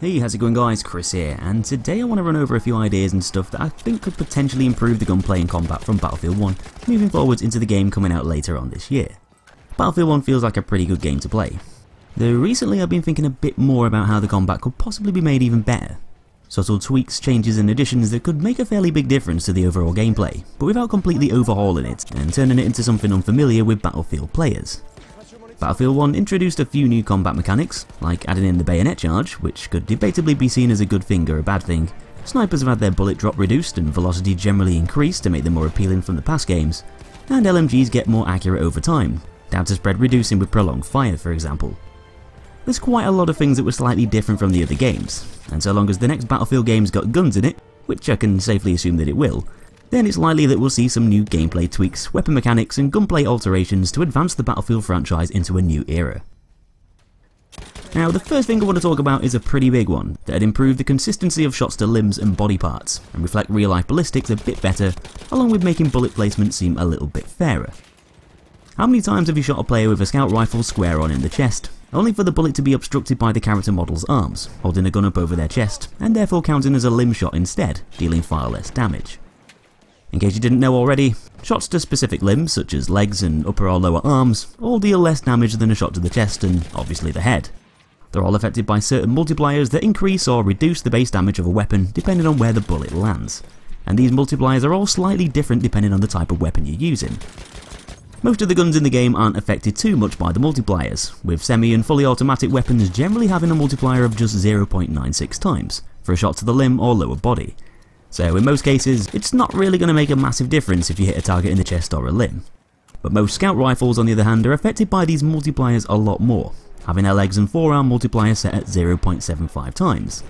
Hey, how's it going guys, Chris here, and today I want to run over a few ideas and stuff that I think could potentially improve the gunplay and combat from Battlefield 1 moving forwards into the game coming out later on this year. Battlefield 1 feels like a pretty good game to play, though recently I've been thinking a bit more about how the combat could possibly be made even better. Subtle tweaks, changes and additions that could make a fairly big difference to the overall gameplay, but without completely overhauling it and turning it into something unfamiliar with Battlefield players. Battlefield 1 introduced a few new combat mechanics, like adding in the bayonet charge, which could debatably be seen as a good thing or a bad thing. Snipers have had their bullet drop reduced and velocity generally increased to make them more appealing from the past games, and LMGs get more accurate over time, down to spread reducing with prolonged fire for example. There's quite a lot of things that were slightly different from the other games, and so long as the next Battlefield game's got guns in it, which I can safely assume that it will, then it's likely that we'll see some new gameplay tweaks, weapon mechanics and gunplay alterations to advance the Battlefield franchise into a new era. Now the first thing I want to talk about is a pretty big one that'd improve the consistency of shots to limbs and body parts and reflect real life ballistics a bit better, along with making bullet placement seem a little bit fairer. How many times have you shot a player with a scout rifle square on in the chest, only for the bullet to be obstructed by the character model's arms, holding a gun up over their chest, and therefore counting as a limb shot instead, dealing far less damage? In case you didn't know already, shots to specific limbs such as legs and upper or lower arms all deal less damage than a shot to the chest and obviously the head. They're all affected by certain multipliers that increase or reduce the base damage of a weapon depending on where the bullet lands, and these multipliers are all slightly different depending on the type of weapon you're using. Most of the guns in the game aren't affected too much by the multipliers, with semi and fully automatic weapons generally having a multiplier of just 0.96 times for a shot to the limb or lower body. So in most cases, it's not really going to make a massive difference if you hit a target in the chest or a limb. But most scout rifles on the other hand are affected by these multipliers a lot more, having their legs and forearm multiplier set at 0.75 times.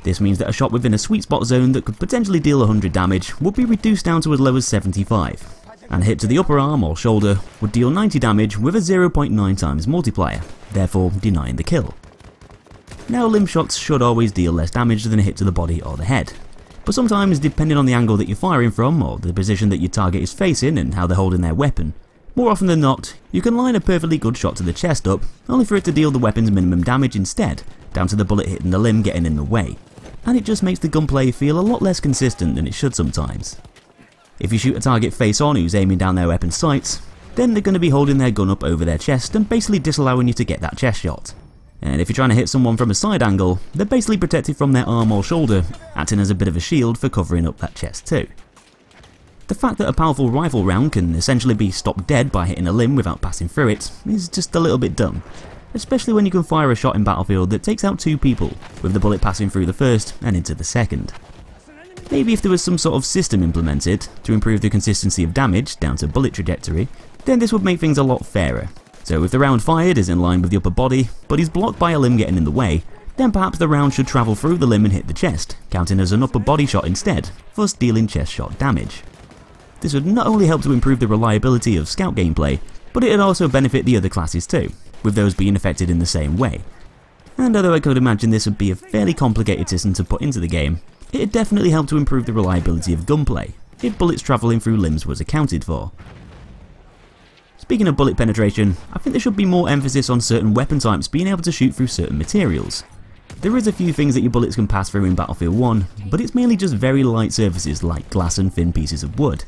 This means that a shot within a sweet spot zone that could potentially deal 100 damage would be reduced down to as low as 75, and a hit to the upper arm or shoulder would deal 90 damage with a 0.9 times multiplier, therefore denying the kill. Now limb shots should always deal less damage than a hit to the body or the head. But sometimes, depending on the angle that you're firing from, or the position that your target is facing and how they're holding their weapon, more often than not, you can line a perfectly good shot to the chest up, only for it to deal the weapon's minimum damage instead, down to the bullet hitting the limb getting in the way. And it just makes the gunplay feel a lot less consistent than it should sometimes. If you shoot a target face on who's aiming down their weapon's sights, then they're going to be holding their gun up over their chest and basically disallowing you to get that chest shot. And if you're trying to hit someone from a side angle, they're basically protected from their arm or shoulder, acting as a bit of a shield for covering up that chest too. The fact that a powerful rifle round can essentially be stopped dead by hitting a limb without passing through it is just a little bit dumb, especially when you can fire a shot in Battlefield that takes out two people, with the bullet passing through the first and into the second. Maybe if there was some sort of system implemented to improve the consistency of damage down to bullet trajectory, then this would make things a lot fairer. So if the round fired is in line with the upper body, but is blocked by a limb getting in the way, then perhaps the round should travel through the limb and hit the chest, counting as an upper body shot instead, thus dealing chest shot damage. This would not only help to improve the reliability of scout gameplay, but it would also benefit the other classes too, with those being affected in the same way. And although I could imagine this would be a fairly complicated system to put into the game, it would definitely help to improve the reliability of gunplay, if bullets travelling through limbs was accounted for. Speaking of bullet penetration, I think there should be more emphasis on certain weapon types being able to shoot through certain materials. There is a few things that your bullets can pass through in Battlefield 1, but it's mainly just very light surfaces like glass and thin pieces of wood.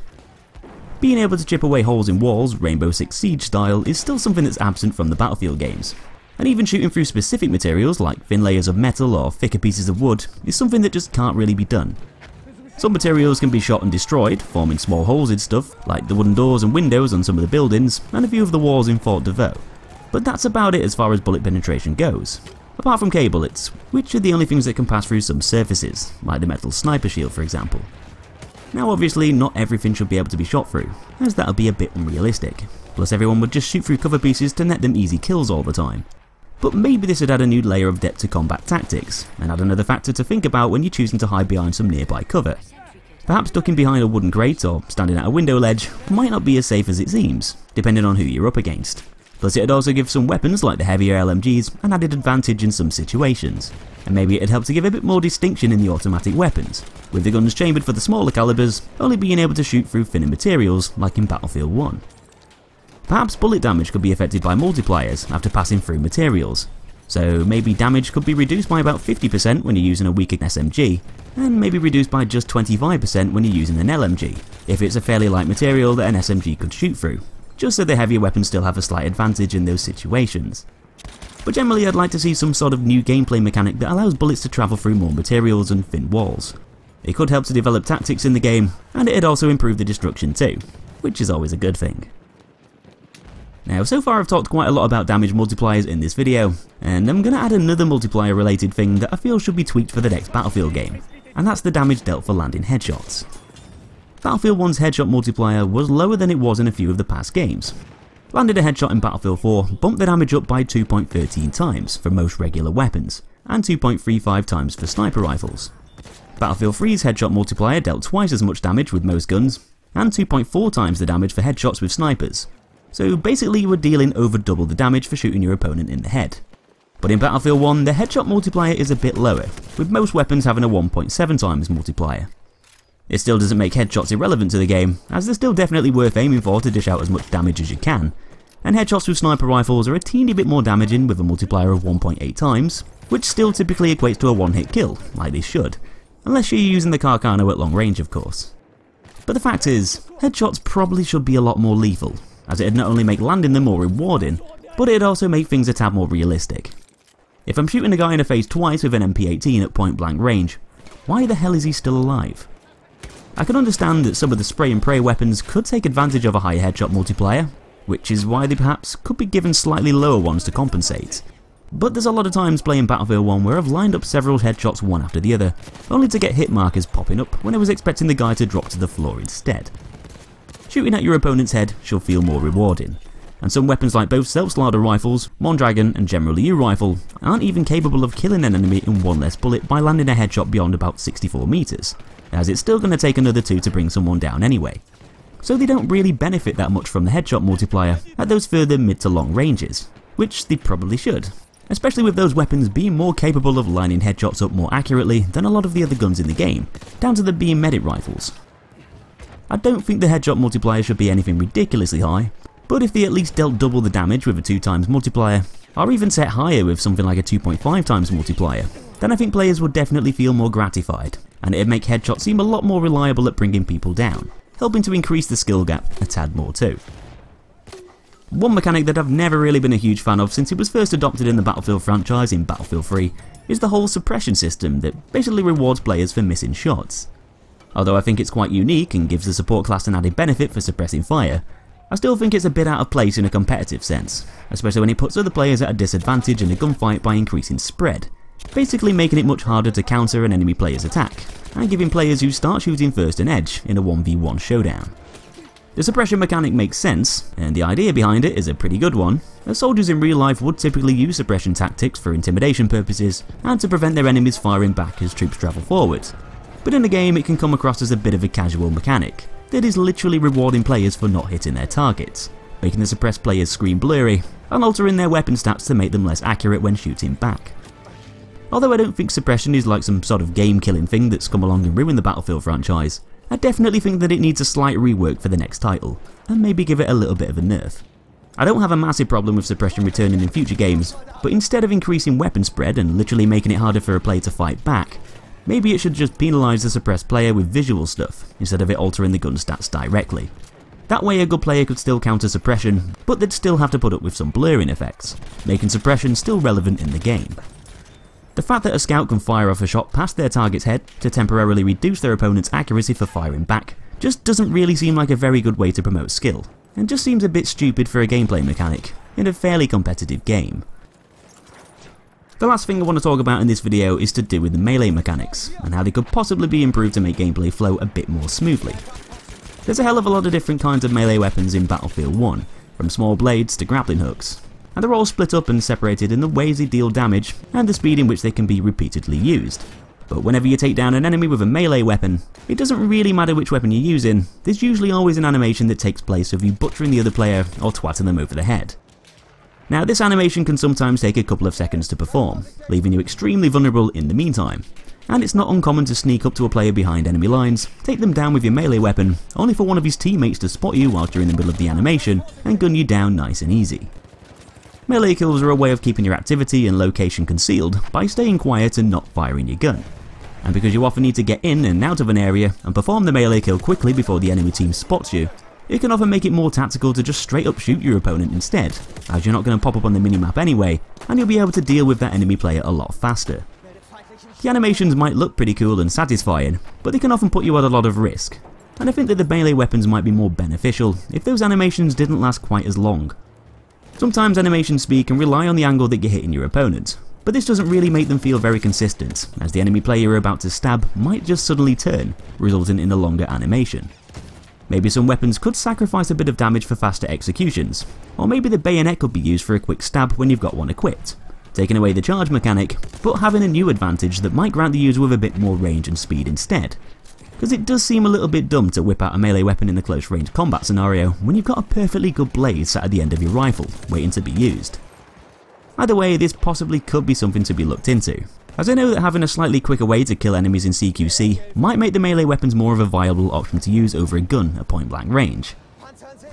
Being able to chip away holes in walls, Rainbow Six Siege style, is still something that's absent from the Battlefield games. And even shooting through specific materials like thin layers of metal or thicker pieces of wood is something that just can't really be done. Some materials can be shot and destroyed, forming small holes in stuff, like the wooden doors and windows on some of the buildings, and a few of the walls in Fort Devoe. But that's about it as far as bullet penetration goes. Apart from K bullets, which are the only things that can pass through some surfaces, like the metal sniper shield for example. Now obviously not everything should be able to be shot through, as that would be a bit unrealistic, plus everyone would just shoot through cover pieces to net them easy kills all the time. But maybe this would add a new layer of depth to combat tactics, and add another factor to think about when you're choosing to hide behind some nearby cover. Perhaps ducking behind a wooden crate or standing at a window ledge might not be as safe as it seems, depending on who you're up against. Plus it'd also give some weapons like the heavier LMGs an added advantage in some situations, and maybe it'd help to give a bit more distinction in the automatic weapons, with the guns chambered for the smaller calibers only being able to shoot through thinner materials like in Battlefield 1. Perhaps bullet damage could be affected by multipliers after passing through materials. So maybe damage could be reduced by about 50% when you're using a weaker SMG, and maybe reduced by just 25% when you're using an LMG, if it's a fairly light material that an SMG could shoot through, just so the heavier weapons still have a slight advantage in those situations. But generally I'd like to see some sort of new gameplay mechanic that allows bullets to travel through more materials and thin walls. It could help to develop tactics in the game, and it'd also improve the destruction too, which is always a good thing. Now, so far I've talked quite a lot about damage multipliers in this video, and I'm going to add another multiplier related thing that I feel should be tweaked for the next Battlefield game, and that's the damage dealt for landing headshots. Battlefield 1's headshot multiplier was lower than it was in a few of the past games. Landing a headshot in Battlefield 4 bumped the damage up by 2.13 times for most regular weapons, and 2.35 times for sniper rifles. Battlefield 3's headshot multiplier dealt twice as much damage with most guns, and 2.4 times the damage for headshots with snipers. So basically you were dealing over double the damage for shooting your opponent in the head. But in Battlefield 1 the headshot multiplier is a bit lower, with most weapons having a 1.7 times multiplier. It still doesn't make headshots irrelevant to the game, as they're still definitely worth aiming for to dish out as much damage as you can, and headshots with sniper rifles are a teeny bit more damaging with a multiplier of 1.8 times, which still typically equates to a one-hit kill, like they should, unless you're using the Carcano at long range of course. But the fact is, headshots probably should be a lot more lethal, as it'd not only make landing them more rewarding, but it'd also make things a tad more realistic. If I'm shooting a guy in the face twice with an MP18 at point blank range, why the hell is he still alive? I can understand that some of the spray and pray weapons could take advantage of a higher headshot multiplier, which is why they perhaps could be given slightly lower ones to compensate. But there's a lot of times playing Battlefield 1 where I've lined up several headshots one after the other, only to get hit markers popping up when I was expecting the guy to drop to the floor instead. Shooting at your opponent's head should feel more rewarding, and some weapons like both Self-Slider rifles, Mondragon and General Liu rifle aren't even capable of killing an enemy in one less bullet by landing a headshot beyond about 64 meters, as it's still going to take another 2 to bring someone down anyway. So they don't really benefit that much from the headshot multiplier at those further mid to long ranges, which they probably should, especially with those weapons being more capable of lining headshots up more accurately than a lot of the other guns in the game, down to them being medic rifles. I don't think the headshot multiplier should be anything ridiculously high, but if they at least dealt double the damage with a 2 times multiplier, or even set higher with something like a 2.5 times multiplier, then I think players would definitely feel more gratified, and it'd make headshots seem a lot more reliable at bringing people down, helping to increase the skill gap a tad more too. One mechanic that I've never really been a huge fan of since it was first adopted in the Battlefield franchise in Battlefield 3 is the whole suppression system that basically rewards players for missing shots. Although I think it's quite unique and gives the support class an added benefit for suppressing fire, I still think it's a bit out of place in a competitive sense, especially when it puts other players at a disadvantage in a gunfight by increasing spread, basically making it much harder to counter an enemy player's attack, and giving players who start shooting first an edge in a 1v1 showdown. The suppression mechanic makes sense, and the idea behind it is a pretty good one, as soldiers in real life would typically use suppression tactics for intimidation purposes and to prevent their enemies firing back as troops travel forward. But in the game it can come across as a bit of a casual mechanic that is literally rewarding players for not hitting their targets, making the suppressed players screen blurry and altering their weapon stats to make them less accurate when shooting back. Although I don't think suppression is like some sort of game killing thing that's come along and ruined the Battlefield franchise, I definitely think that it needs a slight rework for the next title, and maybe give it a little bit of a nerf. I don't have a massive problem with suppression returning in future games, but instead of increasing weapon spread and literally making it harder for a player to fight back, maybe it should just penalise the suppressed player with visual stuff, instead of it altering the gun stats directly. That way a good player could still counter suppression, but they'd still have to put up with some blurring effects, making suppression still relevant in the game. The fact that a scout can fire off a shot past their target's head to temporarily reduce their opponent's accuracy for firing back just doesn't really seem like a very good way to promote skill, and just seems a bit stupid for a gameplay mechanic in a fairly competitive game. The last thing I want to talk about in this video is to do with the melee mechanics, and how they could possibly be improved to make gameplay flow a bit more smoothly. There's a hell of a lot of different kinds of melee weapons in Battlefield 1, from small blades to grappling hooks, and they're all split up and separated in the ways they deal damage and the speed in which they can be repeatedly used. But whenever you take down an enemy with a melee weapon, it doesn't really matter which weapon you're using, there's usually always an animation that takes place of you butchering the other player or twatting them over the head. Now this animation can sometimes take a couple of seconds to perform, leaving you extremely vulnerable in the meantime, and it's not uncommon to sneak up to a player behind enemy lines, take them down with your melee weapon, only for one of his teammates to spot you whilst you're in the middle of the animation and gun you down nice and easy. Melee kills are a way of keeping your activity and location concealed by staying quiet and not firing your gun. And because you often need to get in and out of an area and perform the melee kill quickly before the enemy team spots you, it can often make it more tactical to just straight up shoot your opponent instead, as you're not going to pop up on the minimap anyway, and you'll be able to deal with that enemy player a lot faster. The animations might look pretty cool and satisfying, but they can often put you at a lot of risk, and I think that the melee weapons might be more beneficial if those animations didn't last quite as long. Sometimes animation speed can rely on the angle that you're hitting your opponent, but this doesn't really make them feel very consistent, as the enemy player you're about to stab might just suddenly turn, resulting in a longer animation. Maybe some weapons could sacrifice a bit of damage for faster executions, or maybe the bayonet could be used for a quick stab when you've got one equipped, taking away the charge mechanic, but having a new advantage that might grant the user with a bit more range and speed instead. Because it does seem a little bit dumb to whip out a melee weapon in the close range combat scenario when you've got a perfectly good blade sat at the end of your rifle, waiting to be used. Either way, this possibly could be something to be looked into, as I know that having a slightly quicker way to kill enemies in CQC might make the melee weapons more of a viable option to use over a gun at point blank range.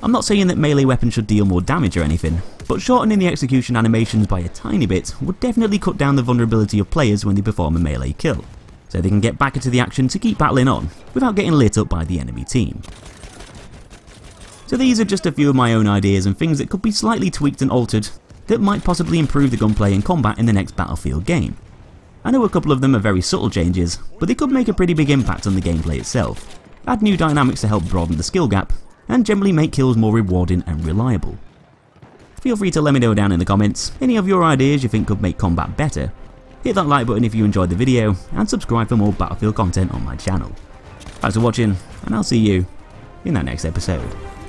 I'm not saying that melee weapons should deal more damage or anything, but shortening the execution animations by a tiny bit would definitely cut down the vulnerability of players when they perform a melee kill, so they can get back into the action to keep battling on without getting lit up by the enemy team. So these are just a few of my own ideas and things that could be slightly tweaked and altered that might possibly improve the gunplay and combat in the next Battlefield game. I know a couple of them are very subtle changes, but they could make a pretty big impact on the gameplay itself, add new dynamics to help broaden the skill gap, and generally make kills more rewarding and reliable. Feel free to let me know down in the comments any of your ideas you think could make combat better. Hit that like button if you enjoyed the video, and subscribe for more Battlefield content on my channel. Thanks for watching, and I'll see you in that next episode.